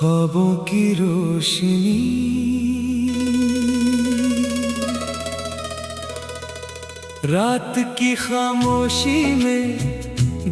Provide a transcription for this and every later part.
ख्वाबों की रोशनी रात की खामोशी में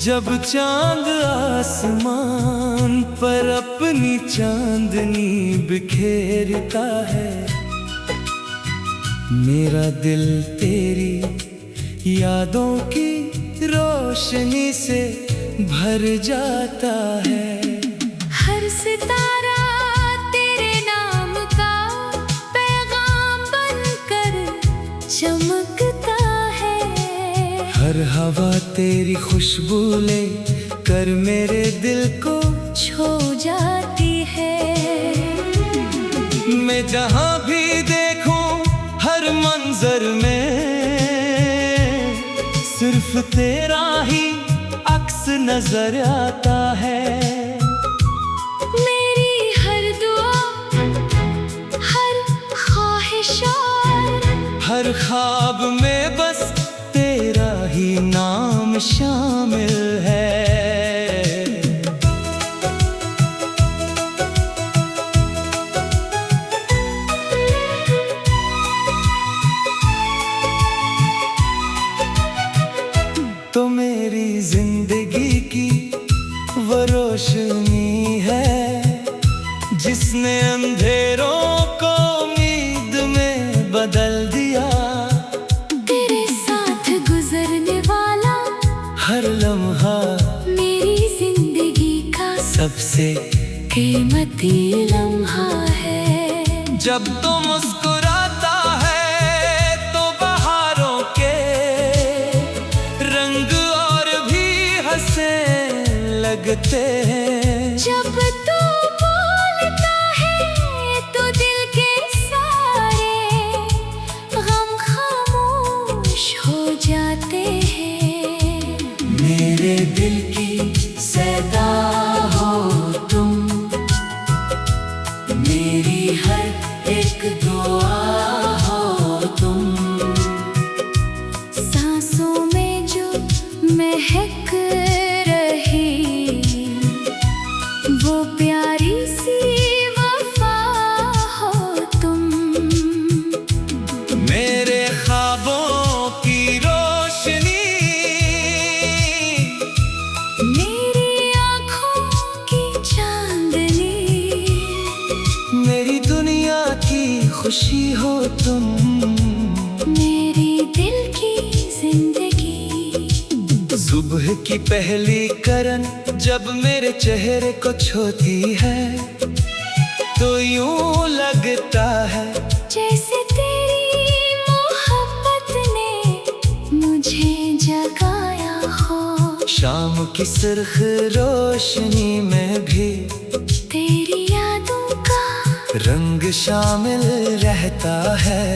जब चांद आसमान पर अपनी चांदनी बिखेरता है, मेरा दिल तेरी यादों की रोशनी से भर जाता है। हर सितारा तेरे नाम का पैगाम बनकर चमकता है, हर हवा तेरी खुशबू ले कर मेरे दिल को छू जाती है। मैं जहाँ भी देखूं हर मंजर में सिर्फ तेरा ही अक्स नजर आता है। मेरी हर दुआ, हर ख्वाहिशात, हर ख्वाब में बस तेरा ही नाम शामिल है। तो मेरी जिंदगी की वो रोशनी है जिसने अंधेरों को उम्मीद में बदल दिया। तेरे साथ गुजरने वाला हर लम्हा मेरी जिंदगी का सबसे कीमती लम्हा है। जब तो मुस्कुराता है तो बहारों के रंग और भी हंसे लगते हैं। जब तू बोलता है तो दिल के सारे गम खामोश हो जाते हैं। मेरे दिल की सदा हो तुम, मेरी हर एक दुआ हो तुम। सांसों में जो महक रही वो प्यारी सी वफा हो तुम। मेरे ख्वाबों की रोशनी, मेरी आँखों की चांदनी, मेरी दुनिया की खुशी हो तुम। मेरी दिल की जिंदगी। सुबह की पहली किरण जब मेरे चेहरे को छूती है तो यूं लगता है जैसे तेरी मोहब्बत ने मुझे जगाया हो। शाम की सुर्ख रोशनी में भी तेरी यादों का रंग शामिल रहता है।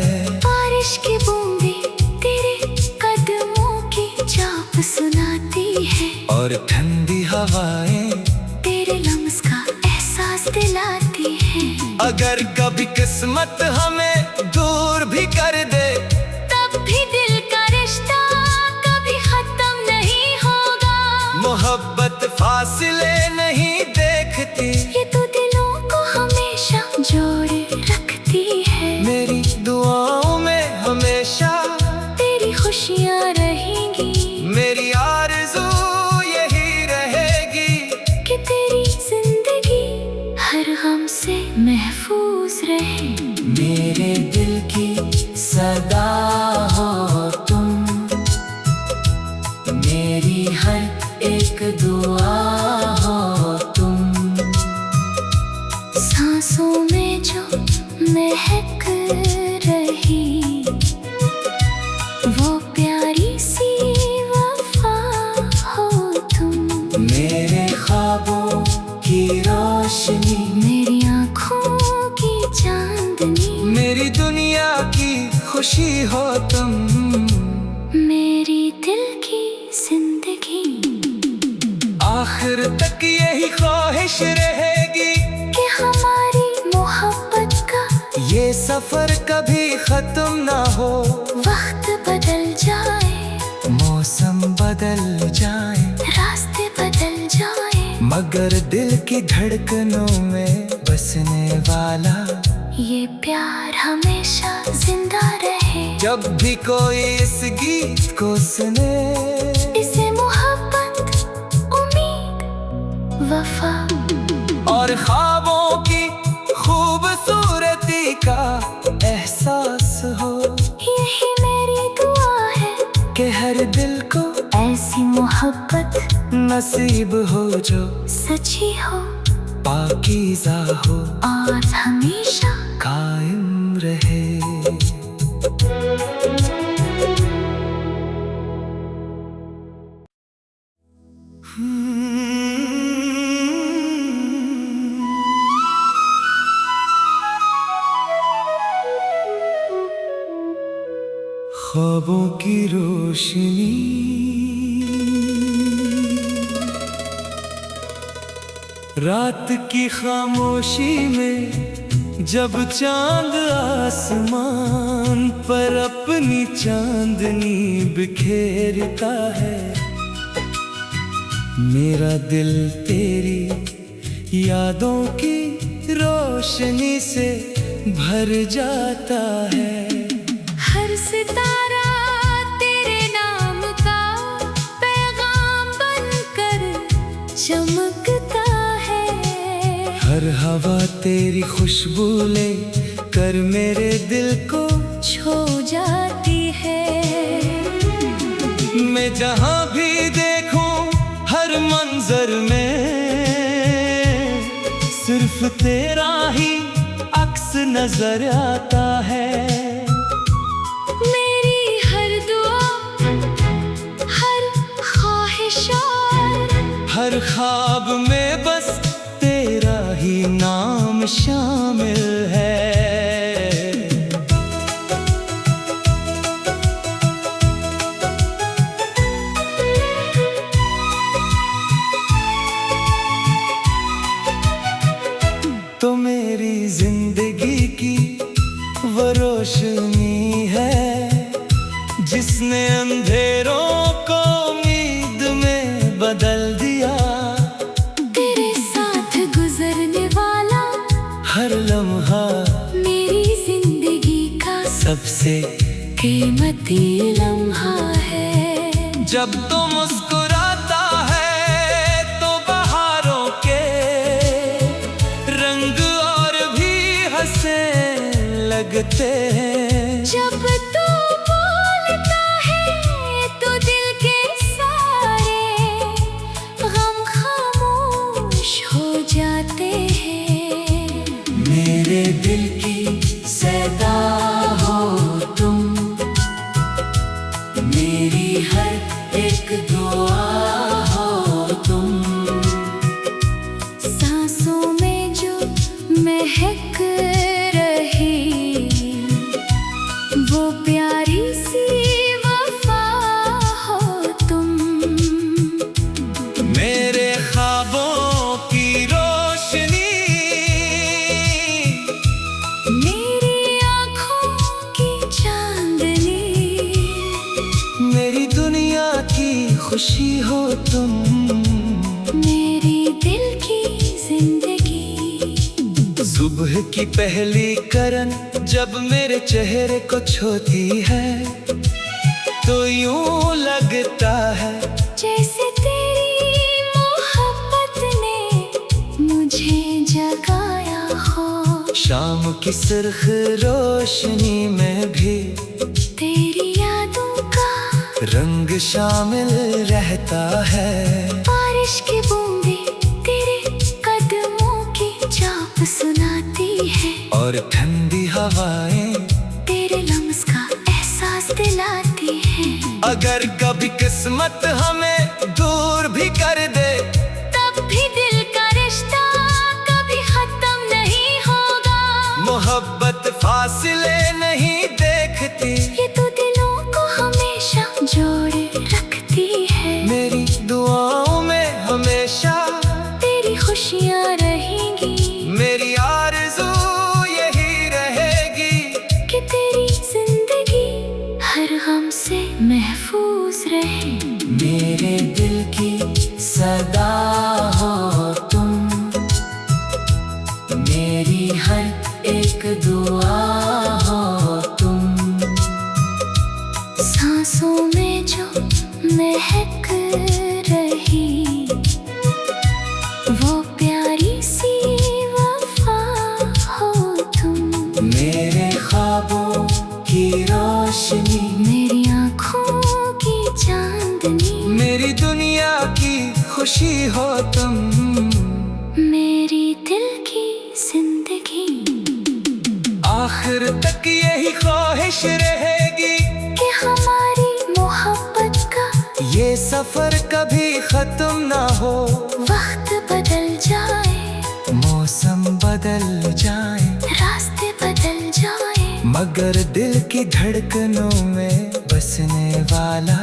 बारिश की बूंदें तेरे कदमों की चाप सुनाती है, और ठंडी हवाएं तेरे लम्स का एहसास दिलाती है। अगर कभी किस्मत हमें दूर भी कर दे तब भी दिल का रिश्ता कभी खत्म नहीं होगा। मोहब्बत फासले नहीं देखती, ये तो दिलों को हमेशा जोड़े रखती है। मेरी दुआओं में हमेशा तेरी खुशियाँ रहेंगी, मेरी आरज़ू यही रहेगी कि तेरी जिंदगी हर गम से महफूज रहे। मेरे दिल की सदा हो तुम, मेरी हर एक दुआ हो तुम। सांसों में जो महक रही वो प्यारी सी वफा हो तुम। मेरे ख्वाबों की रोशनी, मेरी आँखों की चांदनी, मेरी दुनिया की खुशी हो तुम। मेरी दिल की जिंदगी। आखिर तक यही ख्वाहिश रहेगी कि हमारी मोहब्बत का ये सफर कभी खत्म ना हो। वक्त बदल जाए, मौसम बदल जाए, रास्ते बदल जाए, मगर दिल की धड़कनों में बरसने वाला, ये प्यार हमेशा जिंदा रहे। जब भी कोई इस गीत को सुने, इसे मोहब्बत, उम्मीद, वफा और ख्वाबों की खूबसूरती का एहसास हो। यही मेरी दुआ है कि हर दिल को ऐसी मोहब्बत नसीब हो जो सच्ची हो, पाकीज़ा हो और हमेशा कायम रहे। ख्वाबों की रोशनी रात की खामोशी में, जब चांद आसमान पर अपनी चांदनी बिखेरता है, मेरा दिल तेरी यादों की रोशनी से भर जाता है। हर सितारा तेरे नाम का पैगाम बनकर चमकता है। हर हवा तेरी खुशबू ले कर मेरे दिल को छू जाती है। मैं जहाँ भी देखूं हर मंजर में, सिर्फ तेरा ही अक्स नजर आता है। मेरी हर दुआ, हर ख्वाहिशात, हर ख्वाब में बस तेरा ही नाम शामिल है। तो मेरी जिंदगी की वो रोशनी है, जिसने अंधेरों को उम्मीद में बदल दिया। तेरे साथ गुजरने वाला हर लम्हा मेरी जिंदगी का सबसे कीमती लम्हा है। जब तो मुस्कुराता है तो बहारों के रंग और भी हंसने लगते हैं। जब तू बोलता है तो दिल के सारे गम खामोश हो जाते हैं। मेरे दिल की सदा हो तुम, मेरी हर एक दुआ हो तुम। सांसों में जो महक रही, वो प्यारी सी वफा हो तुम। मेरे ख्वाबों की रोशनी, मेरी आँखों की चांदनी, मेरी दुनिया की खुशी हो तुम। मेरी दिल की जिंदगी। सुबह की पहली किरण जब मेरे चेहरे को छूती है, तो यूं लगता है जैसे तेरी मोहब्बत ने मुझे जगाया हो। शाम की सुर्ख रोशनी में भी तेरी यादों का रंग शामिल रहता है। बारिश की बूंदें तेरे कदमों की चाप सुनाती है, और ठंडी हवाएं तेरे लम्स का एहसास दिलाती है। अगर कभी किस्मत हमें दूर भी कर दे, तब भी दिल का रिश्ता कभी खत्म नहीं होगा। मोहब्बत फासले नहीं देखती, ये तो दिलों को हमेशा जोड़े रखती है। मेरी दुआओं में हमेशा तेरी खुशियाँ रहेंगी, मेरी आरज़ू यही रहेगी कि तेरी जिंदगी हर गम से महफूज रहे। मेरे दिल की सदा हो तुम, मेरी रही, वो प्यारी सी वफा हो तुम। मेरे ख्वाबों की रोशनी, मेरी आँखों की चांदनी, मेरी दुनिया की खुशी हो तुम। मेरी दिल की जिंदगी, आखिर तक यही ख्वाहिश रहेगी कि हमारी मोहब्बत का ये सफर कभी खत्म ना हो। वक्त बदल जाए, मौसम बदल जाए, रास्ते बदल जाए, मगर दिल की धड़कनों में बसने वाला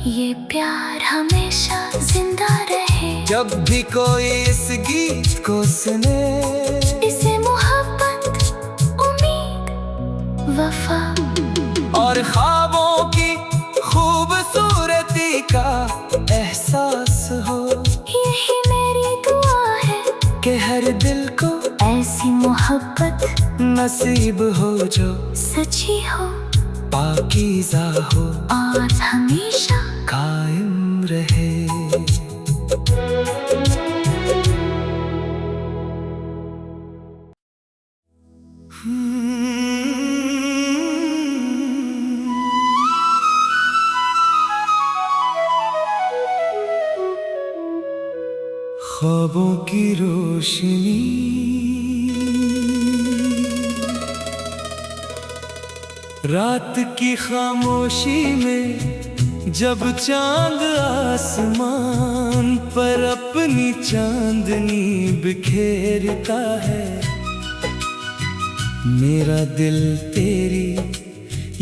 ये प्यार हमेशा जिंदा रहे। जब भी कोई इस गीत को सुने, इसे मोहब्बत, उम्मीद, वफा और ख्वाबों की खूबसूरती का एहसास हो। यही मेरी दुआ है कि हर दिल को ऐसी मोहब्बत नसीब हो जो सच्ची हो, पाकीज़ा हो, और हमेशा कायम रहे। ख्वाबों की रोशनी, रात की खामोशी में जब चांद आसमान पर अपनी चांदनी बिखेरता है, मेरा दिल तेरी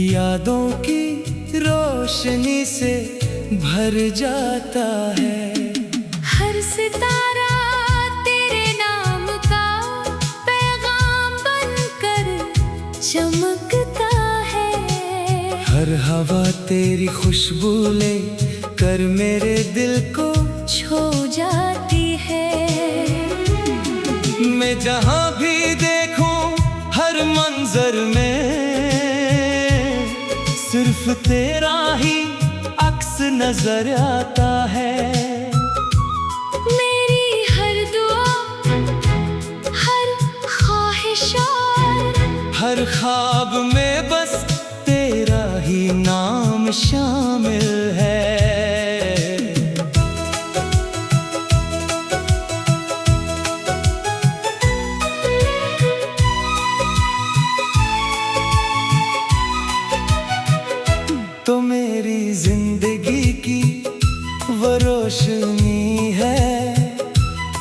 यादों की रोशनी से भर जाता है। हर सितारा तेरे नाम का पैगाम बनकर चमकता है। हर हवा तेरी खुशबू ले कर मेरे दिल को छू जाती है। मैं जहाँ भी देखूं हर मंजर में सिर्फ तेरा ही अक्स नजर आता है। मेरी हर दुआ, हर ख्वाहिश और हर ख्वाब में बस तेरा ही नाम शामिल है। तो मेरी जिंदगी की वो रोशनी है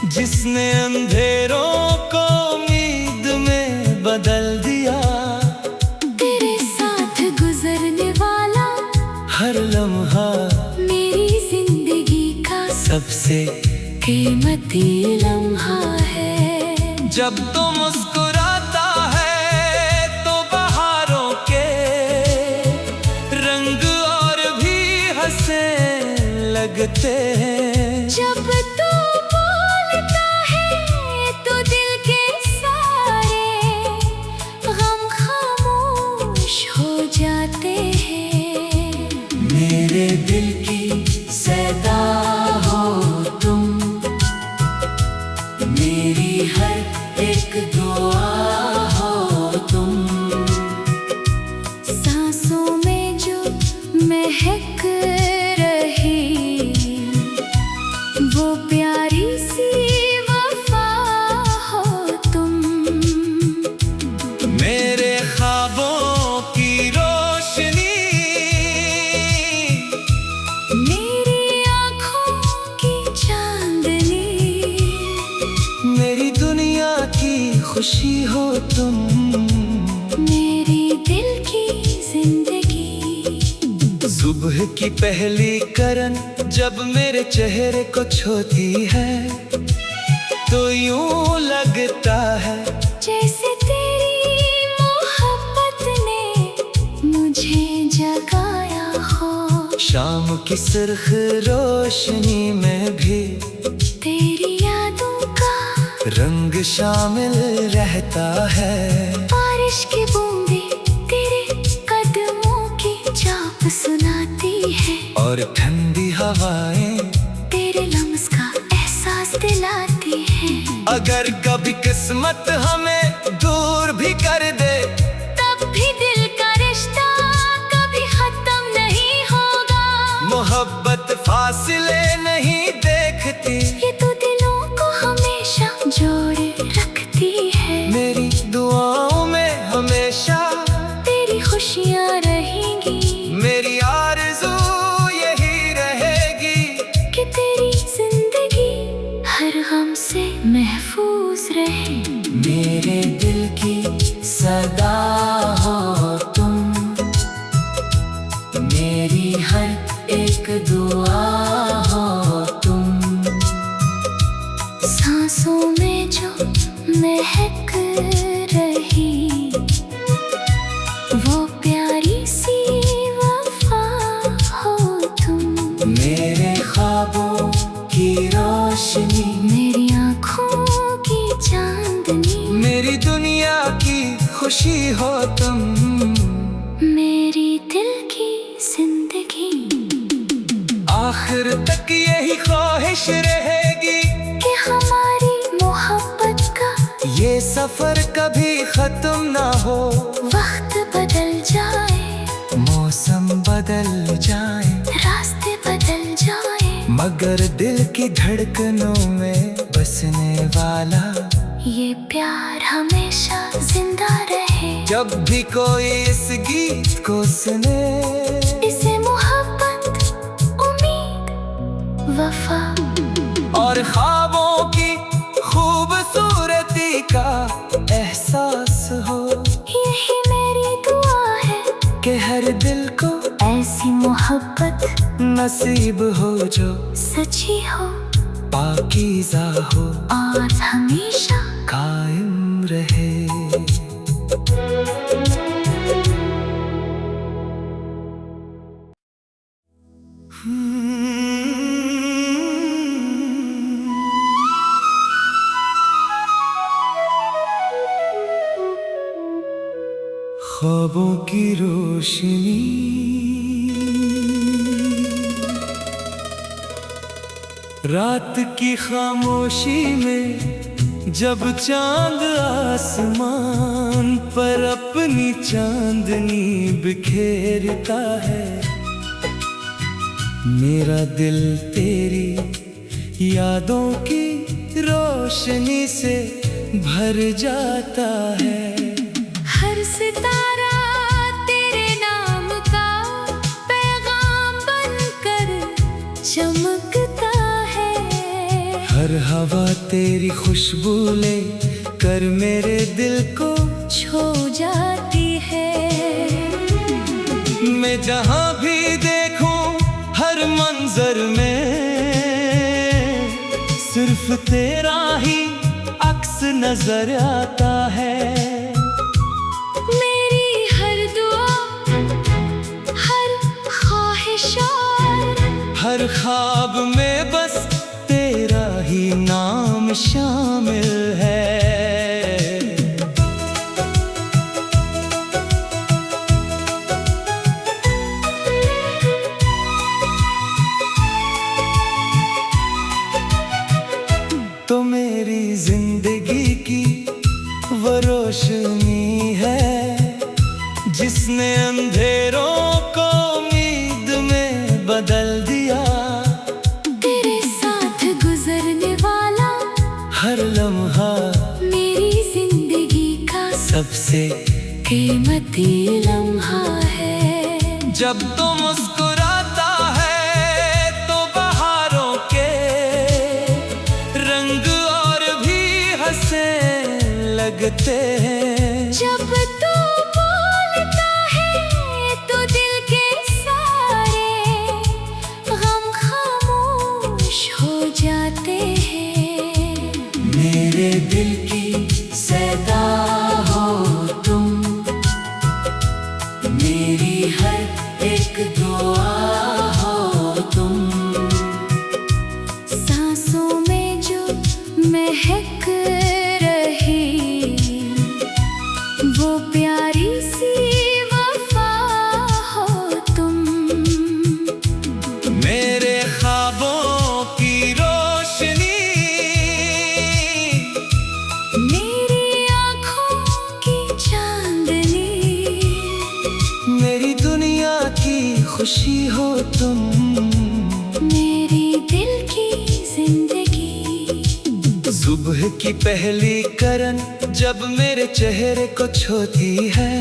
जिसने अंधेरों को उम्मीद में बदल दिया। तेरे साथ गुजरने वाला हर लम्हा मेरी जिंदगी का सबसे कीमती लम्हा है। जब तो मुस्कुराता है तो बहारों के रंग और भी हंसने लगते हैं। जब तू बोलता है तो दिल के सारे गम खामोश हो जाते हैं। मेरे दिल की सदा हो तुम, मेरी हर एक दुआ हो तुम। सांसों में जो महक रही वो प्यारी सी वफा हो तुम। मेरे ख्वाबों की रोशनी, मेरी आँखों की चांदनी, मेरी दुनिया की खुशी हो तुम। मेरी दिल की जिंदगी। सुबह की पहली करन जब मेरे चेहरे को छूती है तो यूं लगता है जैसे तेरी मोहब्बत ने मुझे जगाया हो। शाम की सुर्ख रोशनी में भी तेरी यादों का रंग शामिल रहता है। बारिश की बूंदें तेरे कदमों की चाप सुनाती है। और ठंडी हवाएं अगर कभी किस्मत हमें दूर भी कर दे, तब भी दिल का रिश्ता कभी खत्म नहीं होगा। मोहब्बत फासले नहीं देखती, ये तो दिलों को हमेशा जोड़े रखती है। मेरी दुआओं में हमेशा तेरी खुशियाँ रहेंगी, मेरी आरज़ू यही रहेगी कि तेरी जिंदगी हर गम से महफूज रहे। मेरे दिल की सदा हो तुम, मेरी हर एक दुआ हो तुम। सांसों में जो महक रही, वो प्यारी सी वफा हो तुम। मेरे ख्वाबों की रोशनी, मेरी आँखों की चांदनी, मेरी दुनिया की खुशी हो तुम। मेरी दिल की जिंदगी, आखिर तक यही ख्वाहिश रहेगी कि हमारी मोहब्बत का ये सफर कभी खत्म ना हो। वक्त बदल जाए, मौसम बदल जाए, रास्ते बदल जाए, मगर दिल की धड़कनों में बसने वाला ये प्यार हमेशा जिंदा रहे। जब भी कोई इस गीत को सुने, इसे मोहब्बत, उम्मीद, वफा और ख्वाबों की खूबसूरती का एहसास हो, यही मेरी दुआ है कि हर दिल को ऐसी मोहब्बत नसीब हो जो सच्ची हो पाकीज़ा हो, और हमेशा कायम रहे। ख्वाबों की रोशनी, रात की खामोशी में जब चांद आसमान पर अपनी चांदनी बिखेरता है, मेरा दिल तेरी यादों की रोशनी से भर जाता है। हर सितारा तेरे नाम का पैगाम बनकर चमकता है। हर हवा तेरी खुशबू ले कर मेरे दिल को छू जाती है। मैं जहाँ भी देखूं हर मंजर में सिर्फ तेरा ही अक्स नजर आता है। मेरी हर दुआ, हर ख्वाहिश और हर ख्वाब में बस तेरा ही नाम शामिल है। तो मेरी जिंदगी की वो रोशनी है जिसने अंधेरों को उम्मीद में बदल दिया। तेरे साथ गुजरने वाला हर लम्हा मेरी जिंदगी का सबसे कीमती लम्हा है। जब तो मुस्कुराता है तो बहारों के रंग और भी हंसने लगते हैं। जब तू बोलता है तो दिल के सारे गम खामोश हो जाते हैं। मेरे दिल की सदा हो तुम, मेरी हर एक दुआ हो तुम। सांसों में जो महक रही वो प्यारी सी वफा हो तुम। मेरे ख्वाबों की रोशनी, खुशी हो तुम। मेरी दिल की जिंदगी। सुबह की पहली किरण जब मेरे चेहरे को छूती है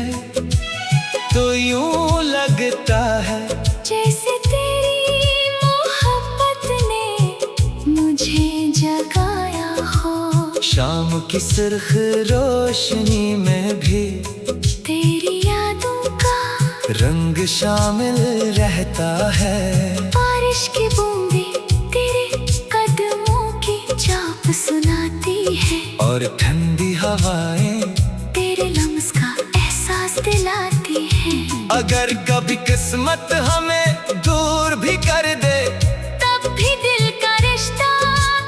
तो यूं लगता है जैसे तेरी मोहब्बत ने मुझे जगाया हो। शाम की सुर्ख रोशनी में भी तेरी यादों का रंग शामिल रहता है। बारिश की बूंदें तेरे कदमों की चाप सुनाती है और ठंडी हवाएं तेरे लम्स का एहसास दिलाती है। अगर कभी किस्मत हमें दूर भी कर दे तब भी दिल का रिश्ता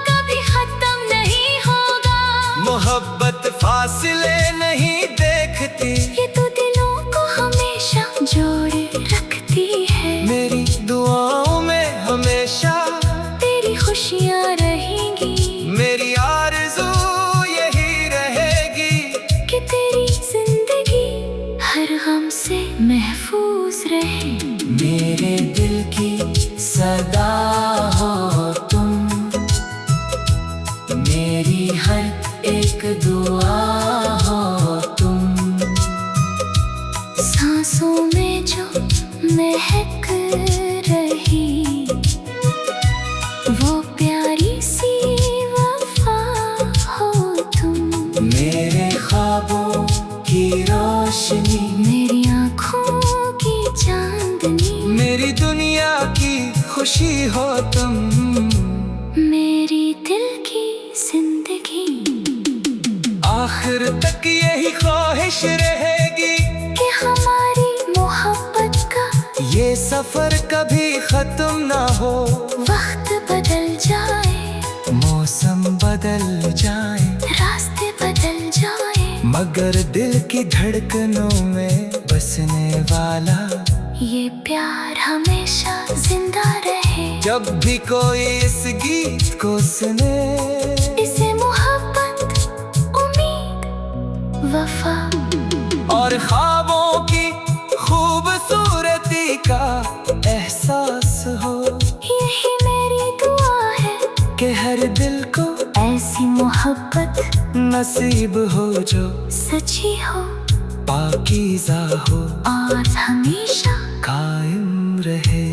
कभी खत्म नहीं होगा। मोहब्बत फासले नहीं देखती, ये तो दिलों को हमेशा जोड़े रखती है। मेरी दुआओं में हमेशा तेरी खुशियाँ रहेंगी। मेरी आरज़ू यही रहेगी कि तेरी जिंदगी हर गम से महफूज रहे। मेरे दिल की सदा हो तुम, मेरी हर एक दुआ हो तुम। सांसों में जो महक रही वो प्यारी सी वफा हो तुम। मेरे ख्वाबों की रोशनी, मेरी आँखों की चांदनी, मेरी दुनिया की खुशी हो तुम। मेरी दिल की जिंदगी। आखिर तक यही ख्वाहिश रहेगी कि हमारी मोहब्बत का ये सफर कभी खत्म ना हो। वक्त बदल जाए, मौसम बदल जाए, रास्ते बदल जाए, मगर दिल की धड़कनों में बसने वाला ये प्यार हमेशा जिंदा रहे। जब भी कोई इस गीत को सुने इसे मोहब्बत, उम्मीद, वफा और ख्वाबों की खूबसूरती का एहसास हो, यही मेरी दुआ है कि हर दिल को ऐसी मोहब्बत नसीब हो जो सच्ची हो पाकीज़ा हो और हमेशा कायम रहे।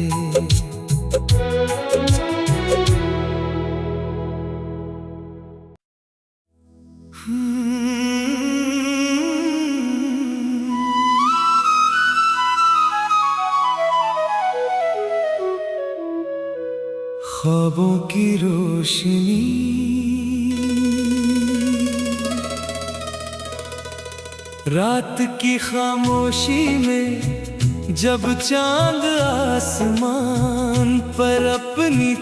ख्वाबों की रोशनी रात की खामोशी में जब चांद आसमान पर अपनी